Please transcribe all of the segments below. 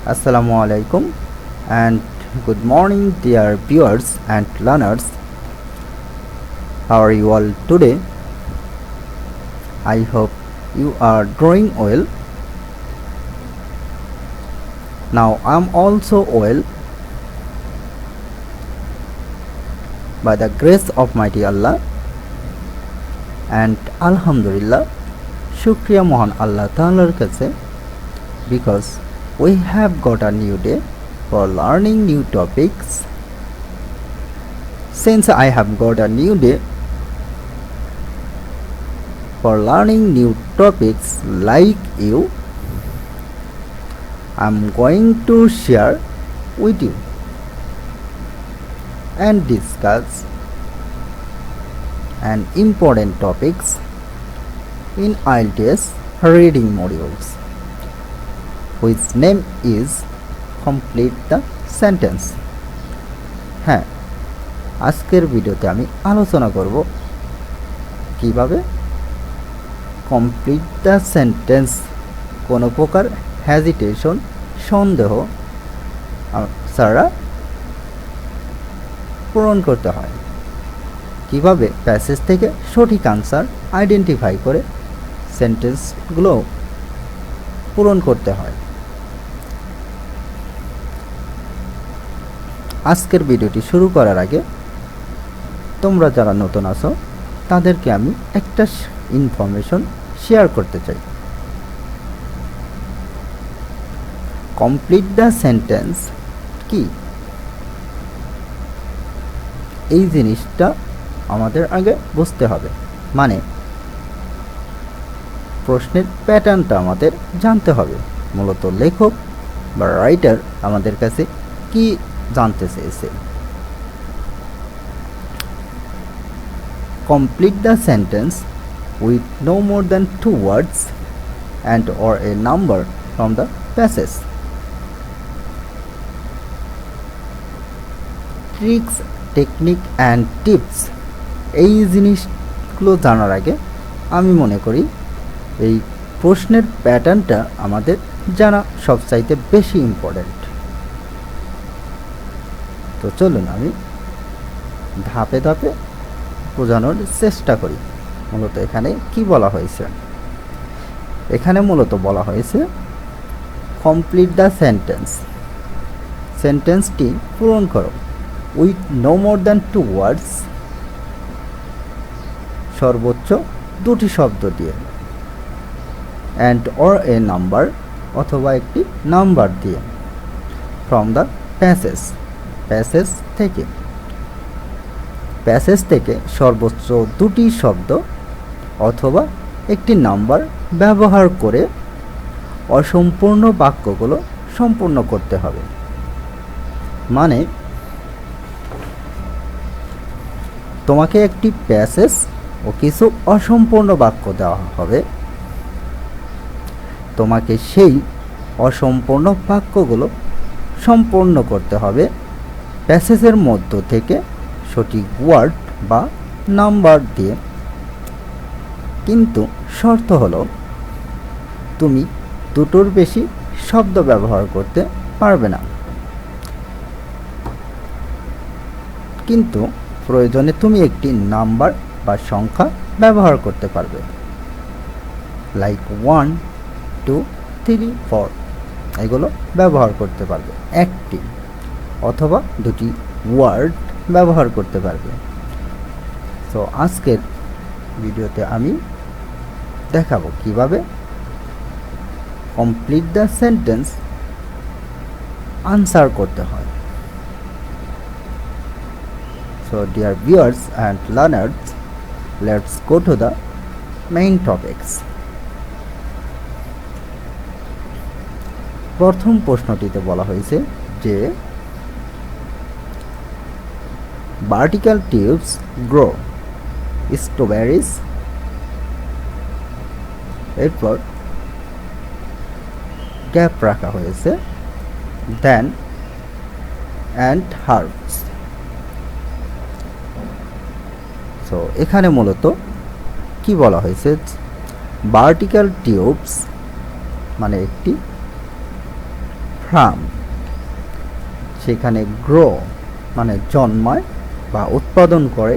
Assalamu alaikum and good morning, dear viewers and learners. How are you all today? I hope you are doing well. Now I'm also well by the grace of mighty Allah and Alhamdulillah, Shukriya Mohan Allah Ta'ala's kache, because we have got a new day for learning new topics. Since I have got a new day for learning new topics like you, I'm going to share with you and discuss an important topics in IELTS reading modules, which name is complete the sentence. হ্যাঁ, আজকের ভিডিওতে আমি আলোচনা করব কিভাবে complete the sentence কোনো প্রকার hesitation সন্দেহ ছাড়া পূরণ করতে হয়, কিভাবে প্যাসেজ থেকে সঠিক আনসার আইডেন্টিফাই করে সেন্টেন্সগুলো পূরণ করতে হয়। আজকের ভিডিওটি শুরু করার আগে তোমরা যারা নতুন আছো তাদেরকে আমি একটা ইনফরমেশন শেয়ার করতে চাই। কমপ্লিট দ্য সেন্টেন্স কি, এই জিনিসটা আমাদের আগে বুঝতে হবে। মানে প্রশ্নের প্যাটার্নটা আমাদের জানতে হবে। মূলত লেখক বা রাইটার আমাদের কাছে কি জানতে চেয়েছে। Complete the sentence with no more than 2 words and or a number from the passage. Tricks, technique and tips, এই জিনিসগুলো জানার আগে আমি মনে করি এই প্রশ্নের প্যাটার্নটা আমাদের জানা সবচাইতে বেশি ইম্পর্ট্যান্ট। তো চলুন আমি ধাপে ধাপে বোঝানোর চেষ্টা করি। মূলত এখানে কি বলা হয়েছে, এখানে মূলত বলা হয়েছে কমপ্লিট দ্য সেন্টেন্স, সেন্টেন্সটি পূরণ করো with no more than 2 words, সর্বোচ্চ 2টি শব্দ দিয়ে, অ্যান্ড অর এ নাম্বার, অথবা একটি নাম্বার দিয়ে, ফ্রম দ্য প্যাসেজ, প্যাসেজ থেকে, প্যাসেজ থেকে সর্বোচ্চ 2টি শব্দ অথবা একটি নাম্বার ব্যবহার করে অসম্পূর্ণ বাক্যগুলো সম্পূর্ণ করতে হবে। মানে তোমাকে একটি প্যাসেজ ও কিছু অসম্পূর্ণ বাক্য দেওয়া হবে, তোমাকে সেই অসম্পূর্ণ বাক্যগুলো সম্পূর্ণ করতে হবে প্যাসেজের মধ্য থেকে সঠিক ওয়ার্ড বা নাম্বার দিয়ে। কিন্তু শর্ত হলো তুমি 2টোর বেশি শব্দ ব্যবহার করতে পারবে না, কিন্তু প্রয়োজনে তুমি একটি নাম্বার বা সংখ্যা ব্যবহার করতে পারবে, লাইক 1, 2, 3, 4 এগুলো ব্যবহার করতে পারবে। একটি অথবা 2টি ওয়ার্ড ব্যবহার করতে পারবে। তো আজকের ভিডিওতে আমি দেখাবো কিভাবে কমপ্লিট দ্য সেন্টেন্স আনসার করতে হয়। So dear viewers and learners, let's go to the main topics. প্রথম প্রশ্নটিতে বলা হয়েছে যে ভার্টিক্যাল টিউবস গ্রো স্ট্রবেরিজ, এরপর গ্যাপ রাখা হয়েছে দেন অ্যান্ড হার্বস। তো এখানে মূলত কি বলা হয়েছে, ভার্টিক্যাল টিউবস মানে একটি ফার্ম, সেখানে গ্রো মানে জন্মায় বা উৎপাদন করে।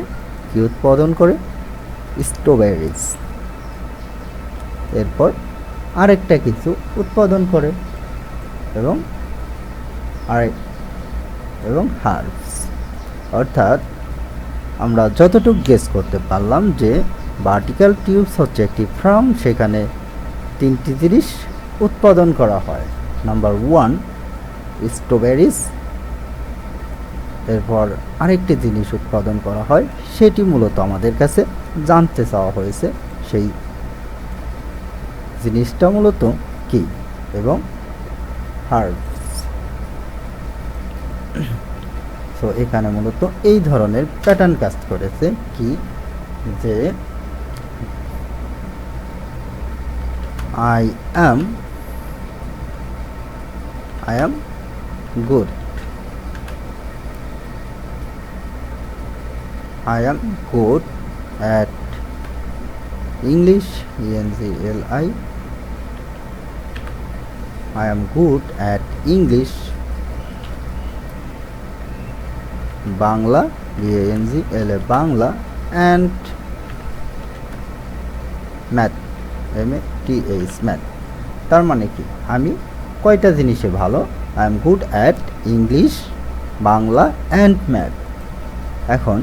কি উৎপাদন করে? স্ট্রবেরিজ। এরপর আরেকটা কিছু উৎপাদন করে এবং হার্বস। অর্থাৎ আমরা যতটুকু গেস করতে পারলাম যে ভার্টিক্যাল টিউবস হচ্ছে একটি ফার্ম, সেখানে তিনটি জিনিস উৎপাদন করা হয়। নাম্বার 1 স্ট্রবেরিজ, এরপর আরেকটি জিনিস উৎপাদন করা হয়, সেটি মূলত আমাদের কাছে জানতে চাওয়া হয়েছে। সেই জিনিসটা মূলত কি এবং হার্বস। সো এখানে মূলত এই ধরনের প্যাটার্ন কাজ করেছে কি, যে I am good. I am good at English, ENGLI. I am good at English, Bangla, BANGLA, Bangla, and math, MATH, math. তার মানে কি, আমি কয়টা জিনিসে ভালো? I am good at English, Bangla and math. এখন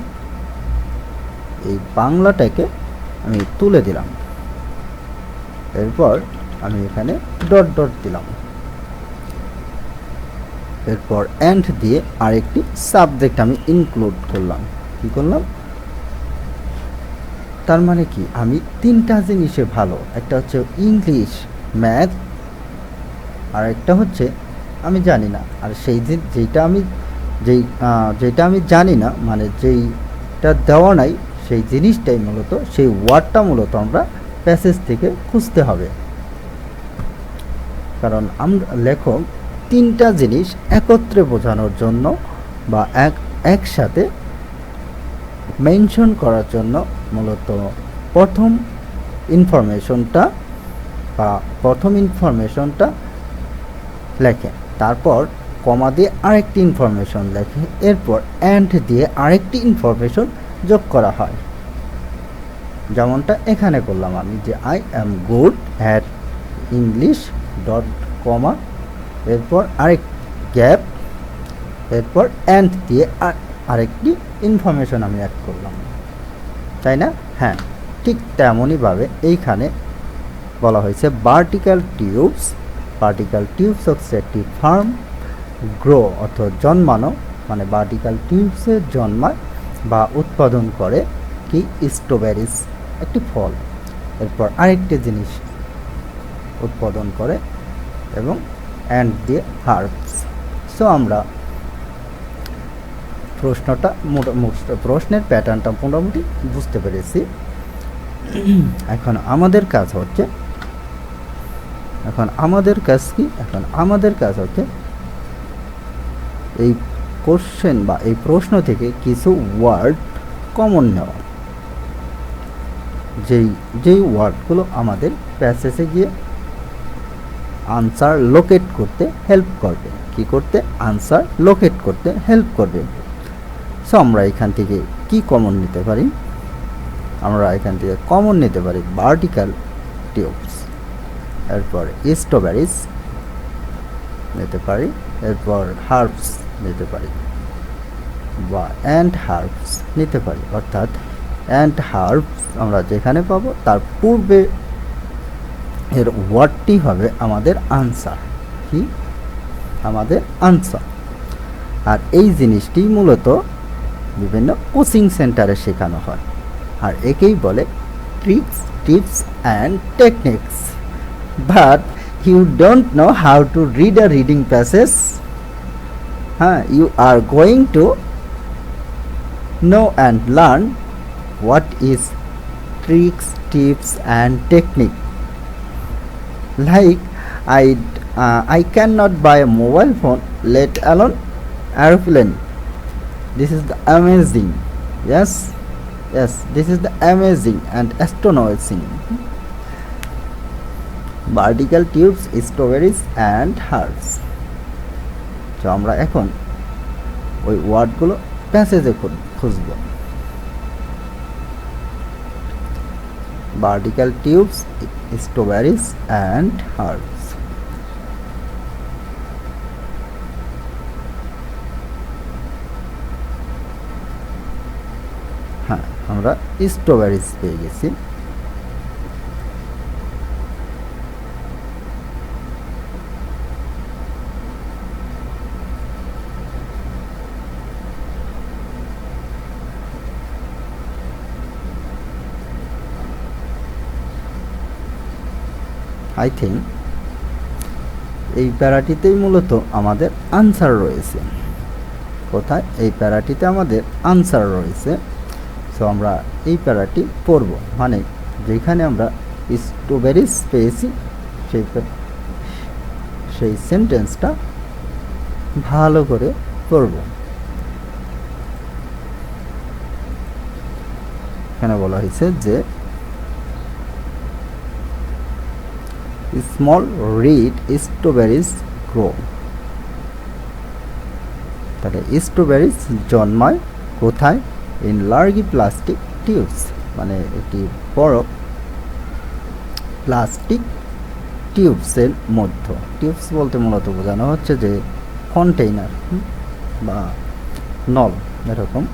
এই বাংলাটাকে আমি তুলে দিলাম, এরপর আমি এখানে ডট ডট দিলাম, এরপর অ্যান্ড দিয়ে আরেকটি সাবজেক্ট আমি ইনক্লুড করলাম। কি করলাম? তার মানে কি, আমি তিনটা জিনিসে ভালো, একটা হচ্ছে ইংলিশ, ম্যাথ, আর একটা হচ্ছে আমি জানি না। আর সেই যেটা আমি জানি না, মানে যেইটা দেওয়া নাই, সেই জিনিসটাই মূলত, সেই ওয়ার্ডটা মূলত আমরা প্যাসেজ থেকে খুঁজতে হবে। কারণ আমরা লেখক তিনটা জিনিস একত্রে বোঝানোর জন্য বা একসাথে মেনশন করার জন্য মূলত প্রথম ইনফরমেশনটা লেখে, তারপর কমা দিয়ে আরেকটি ইনফরমেশন লেখে, এরপর অ্যান্ড দিয়ে আরেকটি ইনফরমেশন যোগ করা হয়। যেমনটা এখানে করলাম আমি, যে I am good at English dot কমা, এরপর আরেক গ্যাপ, এরপর অ্যান্ড দিয়ে আরেকটি ইনফরমেশন আমি অ্যাড করলাম, তাই না? হ্যাঁ, ঠিক তেমনইভাবে এইখানে বলা হয়েছে ভার্টিক্যাল টিউবস হচ্ছে একটি ফার্ম, গ্রো অর্থ জন্মানো, মানে ভার্টিক্যাল টিউবসে জন্মায় বা উৎপাদন করে কি, স্ট্রবেরিজ একটি ফল, এরপর আরেকটি জিনিস উৎপাদন করে এবং অ্যান্ড দিয়ে হার্বস। সো আমরা প্রশ্নের প্যাটার্নটা মোটামুটি বুঝতে পেরেছি। এখন আমাদের কাজ হচ্ছে এই কোশ্চেন বা এই প্রশ্ন থেকে কিছু ওয়ার্ড কমন নেওয়া, যেই ওয়ার্ডগুলো আমাদের প্যাসেজে গিয়ে আনসার লোকেট করতে হেল্প করবে। কি করতে? আনসার লোকেট করতে হেল্প করবে। সো আমরা এখান থেকে কি কমন নিতে পারি? আমরা এখান থেকে কমন নিতে পারি ভার্টিক্যাল টিউবস, এরপর স্ট্রবেরিজ নিতে পারি, এরপর হার্বস নিতে পারি বা অ্যান্ড হার্বস নিতে পারি। অর্থাৎ অ্যান্ড হার্বস আমরা যেখানে পাবো তার পূর্বে এর ওয়ার্ডটি হবে আমাদের আনসার। কি? আমাদের আনসার। আর এই জিনিসটি মূলত বিভিন্ন কোচিং সেন্টারে শেখানো হয়, আর একেই বলে tricks, tips and techniques. But you don't know how to read a reading passage. You are going to know and learn what is tricks, tips and technique. Like I cannot buy a mobile phone, let alone airplane. This is the amazing. Yes, this is the amazing and astonishing. Vertical tubes, strawberries and herbs. তো আমরা এখন ওই ওয়ার্ডগুলো প্যাসেজে খুঁজব। Vertical tubes, strawberries and herbs. হ্যাঁ, আমরা strawberries পেয়ে গেছি। আই থিঙ্ক এই প্যারাটিতেই মূলত আমাদের আনসার রয়েছে। কোথায়? এই প্যারাটিতে আমাদের আনসার রয়েছে। সো আমরা এই প্যারাটি পড়ব, মানে যেখানে আমরা স্ট্রবেরিজ পেয়েছি সেই সেন্টেন্সটা ভালো করে পড়ব। এখানে বলা হয়েছে যে স্মল রেড স্ট্রবেরিজ গ্রো। তাহলে স্ট্রবেরিজ জন্মায় কোথায়? ইন লার্জি প্লাস্টিক টিউবস, মানে একটি বড় প্লাস্টিক টিউবসের মধ্যে। টিউবস বলতে মূলত বোঝানো হচ্ছে যে কন্টেইনার বা নল এরকম।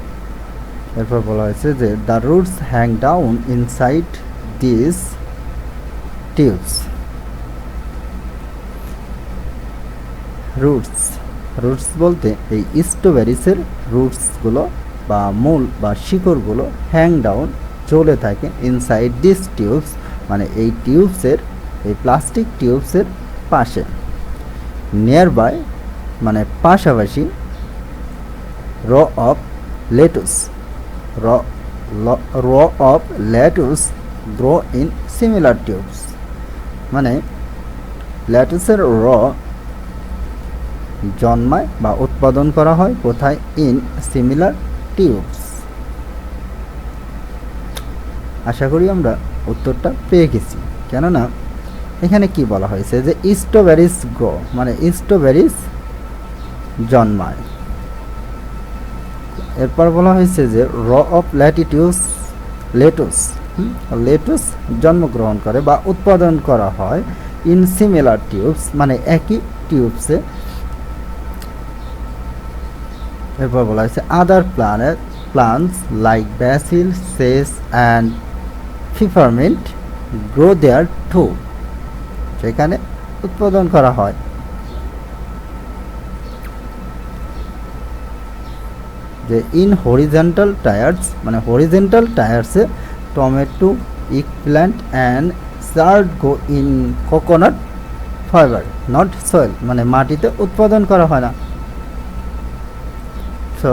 এরপর বলা হয়েছে যে the roots hang down inside this tubes. Roots বলতে এই স্ট্রবেরিজের রুটসগুলো বা মূল বা শিকড়গুলো হ্যাং ডাউন চলে থাকে ইনসাইড দিস টিউবস, মানে এই টিউবসের, এই প্লাস্টিক টিউবসের পাশে। নিয়ার বাই মানে পাশাপাশি র of lettuce grow in similar tubes, মানে লেটুসের জন্মায় বা উৎপাদন করা হয় কোথায়? In similar tubes. আশা করি আমরা উত্তরটা পেয়ে গেছি, কেননা এখানে কি বলা হয়েছে যে স্ট্রবেরিজ গ্রো, মানে স্ট্রবেরিজ জন্মায়। এরপর বলা হয়েছে যে র অফ লেটুস জন্মগ্রহণ করে বা উৎপাদন করা হয় ইন সিমিলার টিউবস, মানে একই টিউবসে। এরপর বলা হয়েছে other plants like basil, sage and peppermint grow there too, সেখানে উৎপাদন করা হয়। যে ইন হরিজন্টাল টায়ার্স, মানে হরিজন্টাল টায়ার্সে tomato, eggplant and chard go in coconut fibre not soil, মানে মাটিতে উৎপাদন করা হয় না। সো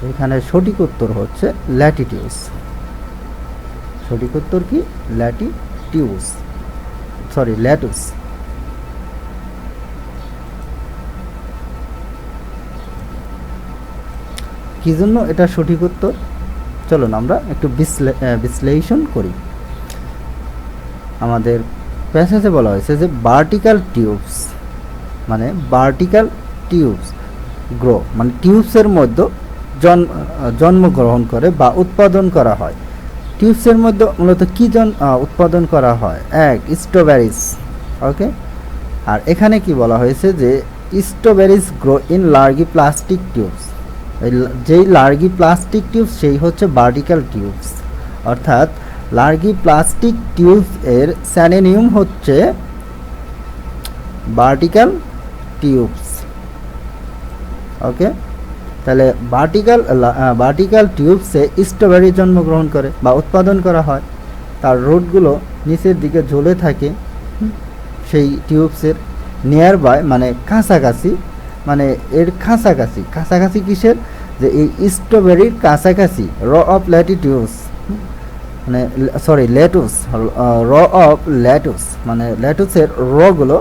এখানে সঠিক উত্তর হচ্ছে ল্যাটিটিউস। সঠিক উত্তর কি? ল্যাটুস। কি জন্য এটা সঠিক উত্তর? চলুন আমরা একটু বিশ্লেষণ করি। আমাদের প্যাসেজে বলা হয়েছে যে ভার্টিক্যাল টিউবস গ্রো, মানে টিউবসের মধ্যে জন্মগ্রহণ করে বা উৎপাদন করা হয়। টিউবসের মধ্যে মূলত কি উৎপাদন করা হয়? এক, স্ট্রবেরিজ। ওকে, আর এখানে কি বলা হয়েছে যে strawberries grow in large plastic tubes. যেই লার্জি প্লাস্টিক টিউবস সেই হচ্ছে ভার্টিক্যাল টিউবস, অর্থাৎ লার্জি প্লাস্টিক টিউবস এর স্যানোনিম হচ্ছে ভার্টিক্যাল ওকে, তাহলে ভার্টিক্যাল টিউবসে স্ট্রবেরি জন্মগ্রহণ করে বা উৎপাদন করা হয়। তার রুটগুলো নিচের দিকে ঝুলে থাকে সেই টিউবসের নিয়ার বাই, মানে কাছাকাছি, মানে এর কাছাকাছি কিসের? যে এই স্ট্রবেরির কাছাকাছি র অফ ল্যাটিটিউডস, মানে লেটুস, মানে লেটুসের রগুলো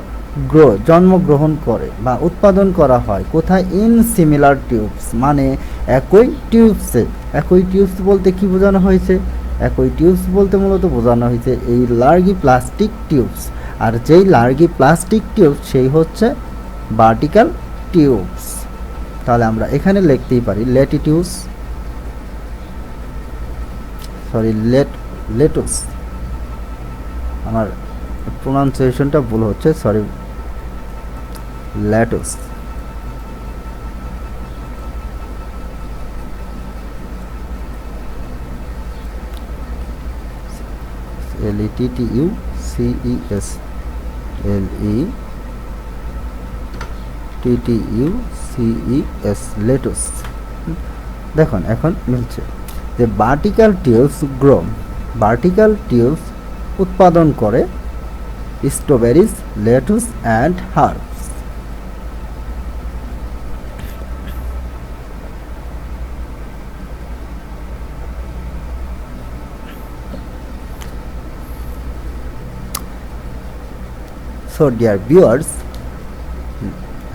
জন্মগ্রহণ করে বা উৎপাদন করা হয় কোথায়? ইন সিমিলার টিউবস, মানে একই টিউবস বলতে কি বোঝানো হয়েছে? একই টিউবস বলতে মূলত বোঝানো হয়েছে এই লার্জি প্লাস্টিক টিউবস। আর যেই লার্জি প্লাস্টিক টিউবস সেই হচ্ছে ভার্টিক্যাল টিউবস। তাহলে আমরা এখানে লিখতেই পারি ল্যাটিটিউডস, সরি লেটুস, আমার প্রোনাউন্সিয়েশনটা ভুল হচ্ছে, সরি, ল্যাটুস। LETTUCES, LETTUCES, lettuce. দেখুন এখন মিলছে যে vertical tubes grow, vertical tubes উৎপাদন করে strawberries, lettuce and herbs. So dear viewers,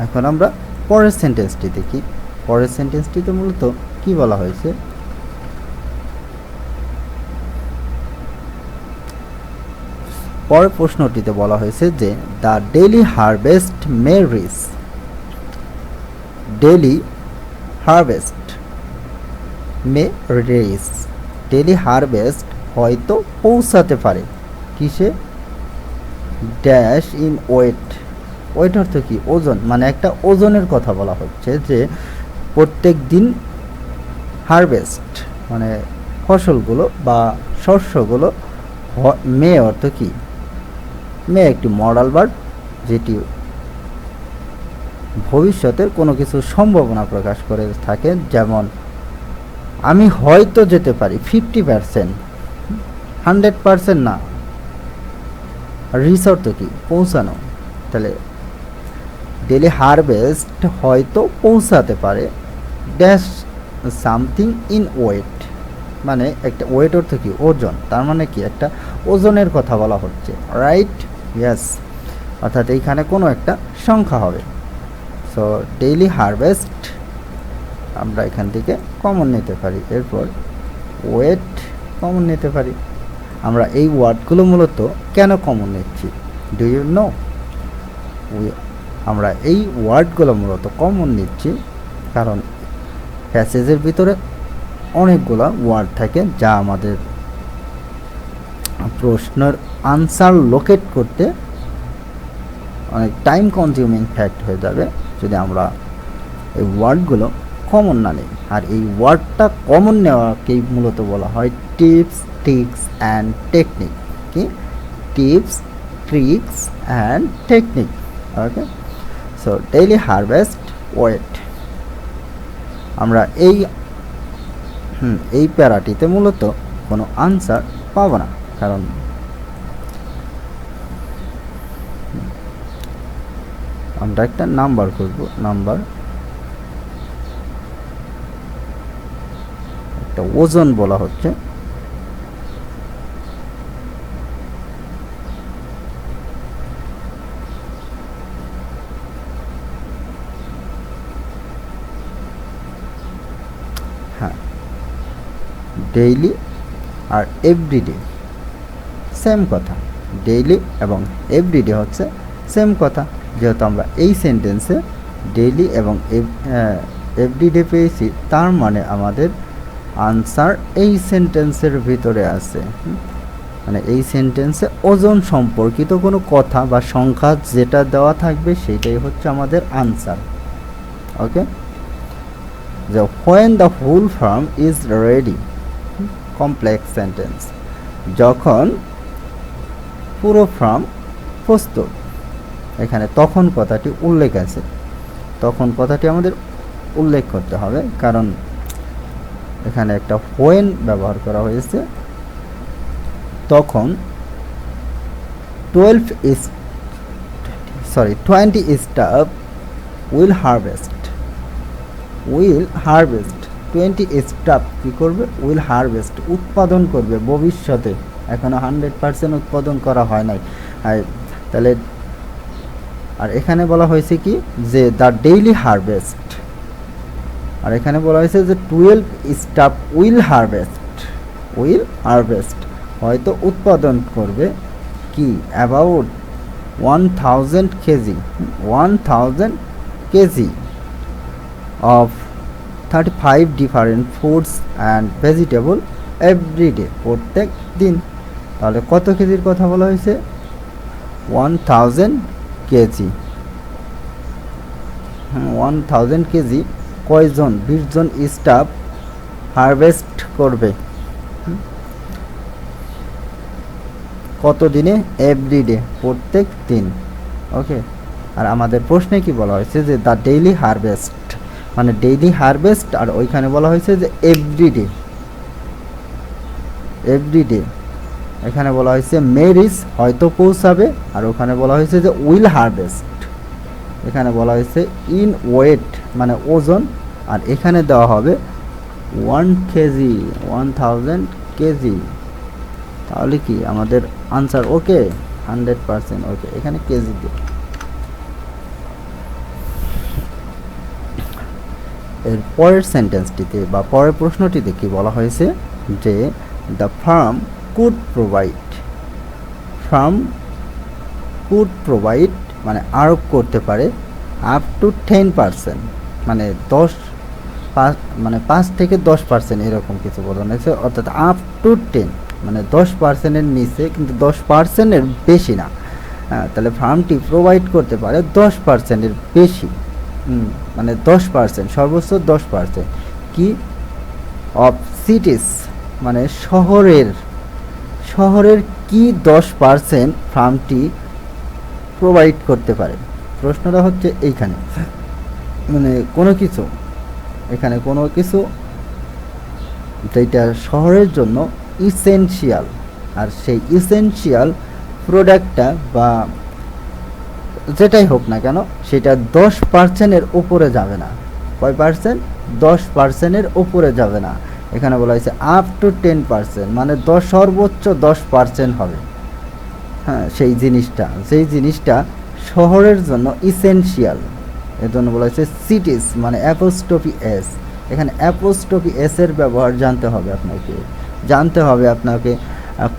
এখন আমরা পরের সেন্টেন্সটি দেখি। পরের সেন্টেন্সটিতে মূলত কি বলা হয়েছে, পরের প্রশ্নটিতে বলা হয়েছে যে the daily harvest may reach, daily harvest may reach, daily harvest হয়তো পৌঁছাতে পারে কিসে, ড্যাশ ইন ওয়েট, ওয়েট অর্থ কি, ওজন, মানে একটা ওজনের কথা বলা হচ্ছে যে প্রত্যেক দিন হারভেস্ট মানে ফসলগুলো বা শস্যগুলো, মে অর্থ কি, মে একটি মডাল ভার্ব যেটি ভবিষ্যতের কোনো কিছু সম্ভাবনা প্রকাশ করে থাকে, যেমন আমি হয়তো যেতে পারি 50%, 100% না। রিচ অর্থ কি, পৌঁছানো। তাহলে ডেইলি হারভেস্ট হয়তো পৌঁছাতে পারে ড্যাশ সামথিং ইন ওয়েট, মানে একটা ওয়েট অর্থ কি, ওজন, তার মানে কি একটা ওজনের কথা বলা হচ্ছে, রাইট, ইয়েস, অর্থাৎ এইখানে কোনো একটা সংখ্যা হবে। সো ডেইলি হারভেস্ট আমরা এখান থেকে কমন নিতে পারি, এরপর ওয়েট কমন নিতে পারি। আমরা এই ওয়ার্ডগুলো মূলত কেন কমন নিচ্ছি, ডু ইউ নো? আমরা এই ওয়ার্ডগুলো মূলত কমন নিচ্ছি কারণ প্যাসেজের ভিতরে অনেকগুলো ওয়ার্ড থাকে যা আমাদের প্রশ্নের আনসার লোকেট করতে অনেক টাইম কনজিউমিং ফ্যাক্ট হয়ে যাবে যদি আমরা এই ওয়ার্ডগুলো কমন না নিই। আর এই ওয়ার্ডটা কমন নেওয়াকেই মূলত বলা হয় টিপস, ট্রিক্স অ্যান্ড টেকনিক। কি, tips, tricks and technique. Okay, so daily harvest weight. আমরা এই প্যারাটিতে মূলত কোনো আনসার পাবো না, কারণ আমরা একটা নাম্বার করব, নাম্বার একটা ওজন বলা হচ্ছে, হ্যাঁ, ডেইলি আর এভরিডে সেম কথা, ডেইলি এবং এভরিডে হচ্ছে সেম কথা। যেহেতু আমরা এই সেন্টেন্সে ডেইলি এবং এভরিডে পেয়েছি, তার মানে আমাদের আনসার এই সেন্টেন্সের ভিতরে আছে। মানে এই সেন্টেন্সে ওজন সম্পর্কিত কোনো কথা বা সংখ্যা যেটা দেওয়া থাকবে সেটাই হচ্ছে আমাদের আনসার। ওকে, যে when the whole farm is ready, complex sentence, যখন পুরো ফার্ম প্রস্তুত। এখানে তখন কথাটি উল্লেখ আছে, তখন কথাটি আমাদের উল্লেখ করতে হবে কারণ এখানে একটা when ব্যবহার করা হয়েছে। তখন 20 staff will harvest, 20 staff কি করবে, will harvest উৎপাদন করবে ভবিষ্যতে, এখনো 100% উৎপাদন করা হয় নাই। তাহলে আর এখানে বলা হয়েছে কি যে দ্য ডেইলি হারভেস্ট, আর এখানে বলা হয়েছে যে 12 স্টাফ উইল হারভেস্ট হয়তো উৎপাদন করবে কি about 1000 KG, 1000 KG of 35 different foods and vegetable everyday, প্রত্যেক দিন। তাহলে কত কেজির কথা বলা হয়েছে? 1000 কেজি। 1000 কেজি কয়জন? 20 জন স্টাফ হারভেস্ট করবে। কত দিনে? এভরিডে, প্রত্যেক দিন। ওকে। আর আমাদের প্রশ্নে কি বলা হয়েছে যে দ্য ডেইলি হারভেস্ট, মানে ডেইলি হারভেস্ট, আর ওইখানে বলা হয়েছে যে এভরিডে। এভরিডে এখানে বলা হয়েছে মেরিস হয়তো পৌঁছাবে, আর ওখানে বলা হয়েছে যে উইল হারভেস্ট। এখানে বলা হয়েছে ইন ওয়েট মানে ওজন, আর এখানে দেওয়া হবে 1 কেজি, 1000 কেজি। তাহলে কি আমাদের আনসার ওকে? 100% ওকে। এখানে কেজি দিয়ে এর পরের সেন্টেন্সটিতে বা পরের প্রশ্নটিতে কি বলা হয়েছে যে the firm could provide, farm could provide মানে আরোপ করতে পারে আপ টু 10%, মানে 5 থেকে 10% এরকম কিছু বোঝানো হয়েছে, অর্থাৎ আপ টু 10 মানে 10%-এর নিচে, কিন্তু 10%-এর বেশি না। তাহলে ফার্মটি প্রোভাইড করতে পারে 10%-এর বেশি, মানে 10%, সর্বোচ্চ 10%। কি? অফ সিটিস মানে শহরের কি 10% ফার্মটি প্রোভাইড করতে পারে? প্রশ্নটা হচ্ছে এইখানে, মানে কোনো কিছু, এখানে কোনো কিছু যেটা শহরের জন্য ইসেনশিয়াল, আর সেই ইসেনশিয়াল প্রোডাক্টটা বা যেটাই হোক না কেন সেটা 10%-এর উপরে যাবে না। কয় পার্সেন্ট? 10%-এর উপরে যাবে না। এখানে বলা হয়েছে আপ টু 10%, মানে সর্বোচ্চ 10% হবে। হ্যাঁ, সেই জিনিসটা শহরের জন্য ইসেনশিয়াল, এর জন্য বলা হয়েছে সিটিস মানে অ্যাপোস্ট্রফি এস। এখানে অ্যাপোস্ট্রফি এস এর ব্যবহার জানতে হবে আপনাকে।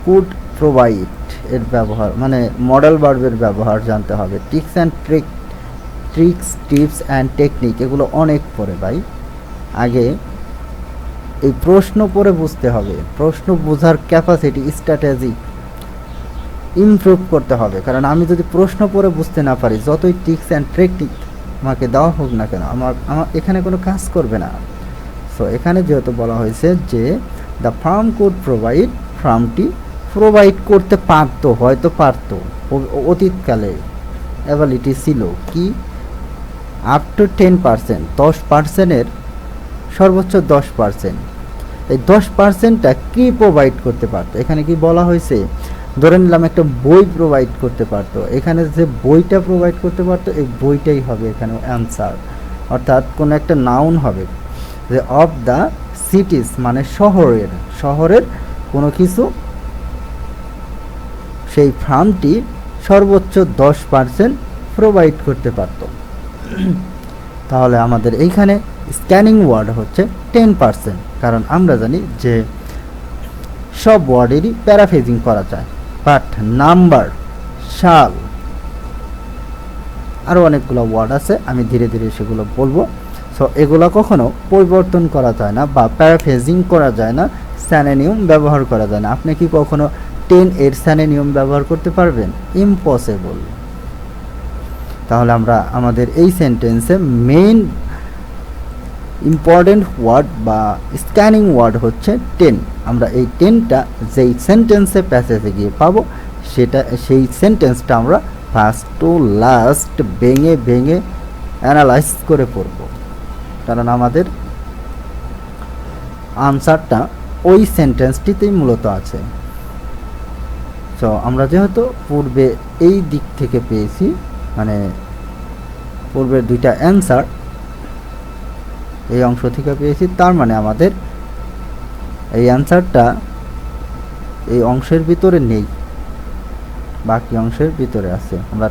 কুড প্রোভাইড এর ব্যবহার মানে মডেল ভার্বের ব্যবহার জানতে হবে। টিপস অ্যান্ড টেকনিক এগুলো অনেক পরে ভাই, আগে এই প্রশ্ন পড়ে বুঝতে হবে। প্রশ্ন বোঝার ক্যাপাসিটি, স্ট্র্যাটেজি ইমপ্রুভ করতে হবে, কারণ আমি যদি প্রশ্ন পড়ে বুঝতে না পারি, যতই টিপস অ্যান্ড টেকনিক আমাকে দেওয়া হোক না কেন, আমার এখানে কোনো কাজ করবে না। সো এখানে যেহেতু বলা হয়েছে যে দ্য ফার্ম কুড প্রোভাইড, ফার্মটি প্রোভাইড করতে পারতো, হয়তো পারতো, অতীতকালে অ্যাবিলিটি ছিল কি আপ টু 10%, 10%-এর সর্বোচ্চ 10%। এই 10%টা কি প্রোভাইড করতে পারতো? এখানে কি বলা হয়েছে? ধরে নিলাম একটা বই প্রোভাইড করতে পারতো, এখানে যে বইটা প্রোভাইড করতে পারতো এই বইটাই হবে এখানে অ্যান্সার, অর্থাৎ কোনো একটা নাউন হবে যে অফ দ্য সিটিস মানে শহরের কোনো কিছু, সেই ফার্মটি সর্বোচ্চ 10% প্রোভাইড করতে পারত। তাহলে আমাদের এইখানে স্ক্যানিং ওয়ার্ড হচ্ছে 10%, কারণ আমরা জানি যে সব ওয়ার্ডেরই প্যারাফ্রেজিং করা যায়, বাট নাম্বার, শাল, আরও অনেকগুলো ওয়ার্ড আছে, আমি ধীরে ধীরে সেগুলো বলবো। সো এগুলো কখনো পরিবর্তন করা যায় না বা প্যারাফ্রেজিং করা যায় না, স্যানোনিম ব্যবহার করা যায় না। আপনি কি কখনো 10 এর স্যানোনিম ব্যবহার করতে পারবেন? ইম্পসিবল। তাহলে আমরা আমাদের এই সেন্টেন্সে মেইন ইম্পর্টেন্ট ওয়ার্ড বা স্ক্যানিং ওয়ার্ড হচ্ছে 10। আমরা এই 10টা যেই সেন্টেন্সে প্যাসেজে গিয়ে পাবো, সেই সেন্টেন্সটা আমরা ফার্স্ট টু লাস্ট ভেঙে অ্যানালাইজ করে পড়ব, কারণ আমাদের আনসারটা ওই সেন্টেন্সটিতেই মূলত আছে। সো আমরা যেহেতু পূর্বে এই দিক থেকে পেয়েছি, মানে পূর্বের দুইটা অ্যান্সার এই অংশ থেকে পেয়েছি, তার মানে আমাদের এই অ্যান্সারটা এই অংশের ভিতরে নেই, বাকি অংশের ভিতরে আছে। আমরা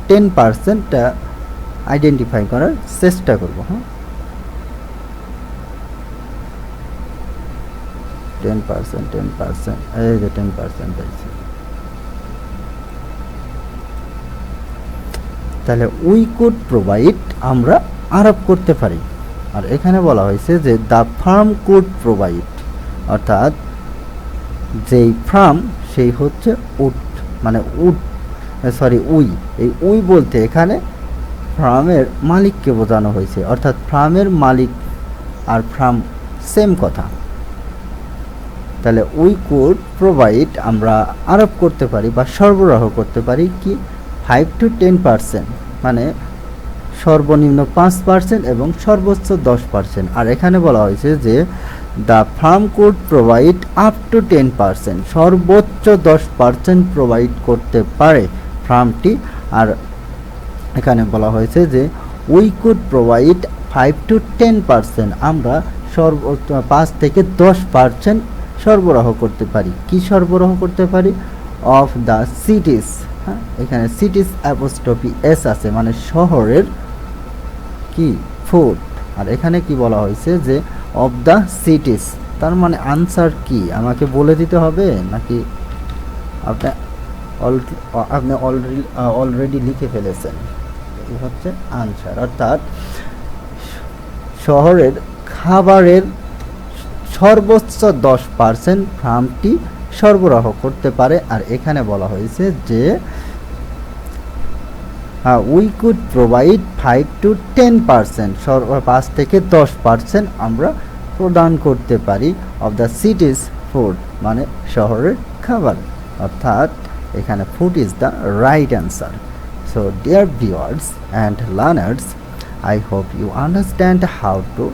10%টা আইডেন্টিফাই করার চেষ্টা করব। হ্যাঁ, 10%, এই যে 10% আছে। তাহলে উই কুড প্রোভাইড আমরা আরোপ করতে পারি। আর এখানে বলা হয়েছে যে দ্য ফার্ম কুড প্রোভাইড, অর্থাৎ যেই ফার্ম সেই হচ্ছে উট, মানে উই। এই উই বলতে এখানে ফার্মের মালিককে বোঝানো হয়েছে, অর্থাৎ ফার্মের মালিক আর ফার্ম সেম কথা। তাহলে উই কুড প্রোভাইড আমরা আরোপ করতে পারি বা সরবরাহ করতে পারি কি 5 to 10%, মানে সর্বনিম্ন 5% এবং সর্বোচ্চ 10%। আর এখানে বলা হয়েছে যে the firm could provide up to 10%, সর্বোচ্চ 10% প্রোভাইড করতে পারে ফার্মটি। আর এখানে বলা হয়েছে যে উই কুড প্রোভাইড 5 to 10%, আমরা সর্বোচ্চ 5 থেকে 10% সরবরাহ করতে পারি। কি সরবরাহ করতে পারি? অফ দ্য সিটিস, হ্যাঁ, এখানে সিটিস অ্যাপোস্ট্রফি এস আছে, মানে শহরের কি ফুড। আর এখানে কি বলা হয়েছে যে অফ দ্য সিটিস, তার মানে আনসার কি আমাকে বলে দিতে হবে নাকি আপনি অলরেডি লিখে ফেলেছেন? এই হচ্ছে আনসার, অর্থাৎ শহরের খাবারের সর্বোচ্চ 10% ফার্মটি সরবরাহ করতে পারে। আর এখানে বলা হয়েছে যে উই কুড প্রোভাইড 5 to 10%, 5 থেকে 10% আমরা প্রদান করতে পারি অফ দ্য সিটিজ ফুড, মানে শহরের খাবার, অর্থাৎ এখানে food is the right answer. So dear viewers and learners, I hope you understand how to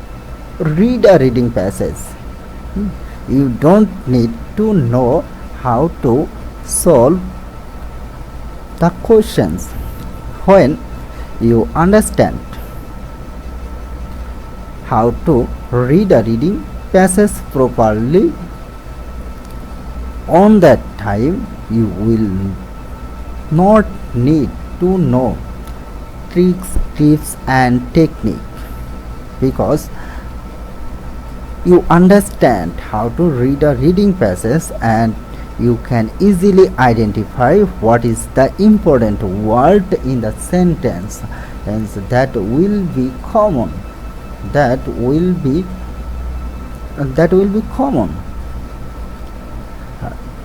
read a reading passage. You don't need to know how to solve the questions. When you understand how to read a reading passage properly, on that time you will not need to know tricks, tips and technique, because you understand how to read a reading passage and you can easily identify what is the important word in the sentence, and that will be common, that will be common।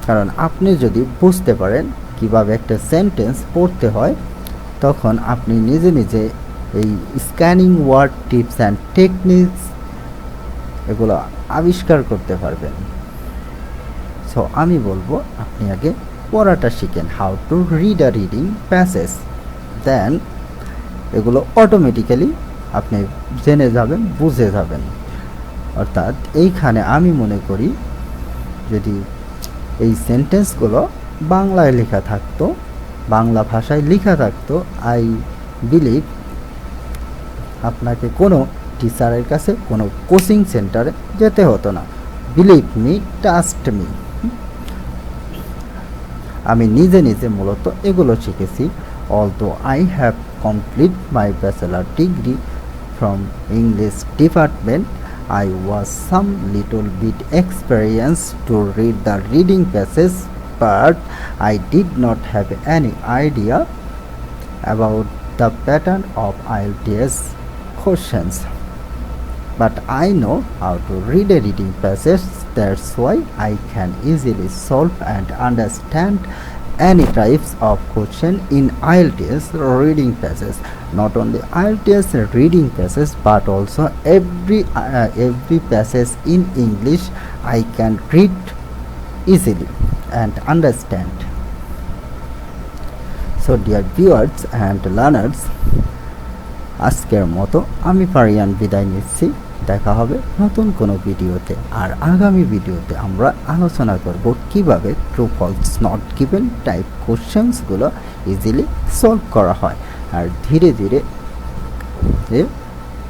কারণ আপনি যদি বুঝতে পারেন কিভাবে একটা sentence পড়তে হয়, তখন আপনি নিজে নিজে এই scanning word, tips and techniques এগুলো আবিষ্কার করতে পারবেন। সো আমি বলবো আপনি আগে পড়াটা শিখেন, how to read a reading passage, then এগুলো অটোমেটিক্যালি আপনি জেনে যাবেন, বুঝে যাবেন। অর্থাৎ এইখানে আমি মনে করি যদি এই সেন্টেন্সগুলো বাংলায় লেখা থাকতো, বাংলা ভাষায় লেখা থাকতো, আই বিলিভ আপনাকে কোনো টিচারের কাছে, কোনো কোচিং সেন্টারে যেতে হতো না। Believe me, trust me. আমি নিজে নিজে মূলত এগুলো শিখেছি। Although I have complete my bachelor degree from English department, I was some little bit experienced to read the reading passage, but I did not have any idea about the pattern of IELTS questions. But I know how to read a reading passage, that's why I can easily solve and understand any types of question in IELTS reading passage. Not only IELTS reading passage, but also every passage in English I can read easily and understand. So dear viewers and learners, আজকের মতো আমি ফারিয়ান বিদায় নিচ্ছি। দেখা হবে নতুন কোনো ভিডিওতে। আর আগামী ভিডিওতে আমরা আলোচনা করব কিভাবে true false not given type কোশ্চেন্সগুলো ইজিলি সলভ করা হয়। আর ধীরে ধীরে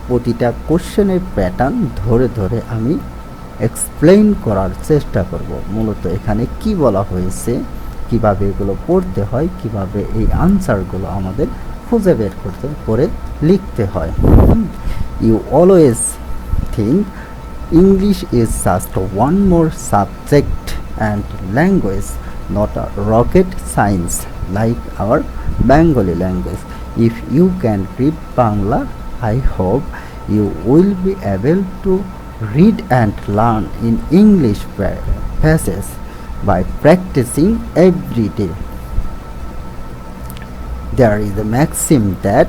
প্রতিটা কোশ্চেনের প্যাটার্ন ধরে ধরে আমি এক্সপ্লেইন করার চেষ্টা করব। মূলত এখানে কি বলা হয়েছে, কিভাবে এগুলো পড়তে হয়, কিভাবে এই আনসারগুলো আমাদের খুঁজে বের করতে করে লিখতে হয়। You always think English is just one more subject and language, not a rocket science like our Bengali language. If you can read Bangla, I hope you will be able to read and learn in English passages by practicing every day. There is a maxim that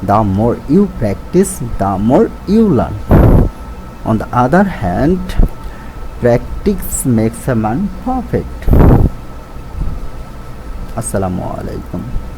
the more you practice, the more you learn. On the other hand, practice makes a man perfect. Assalamu alaikum.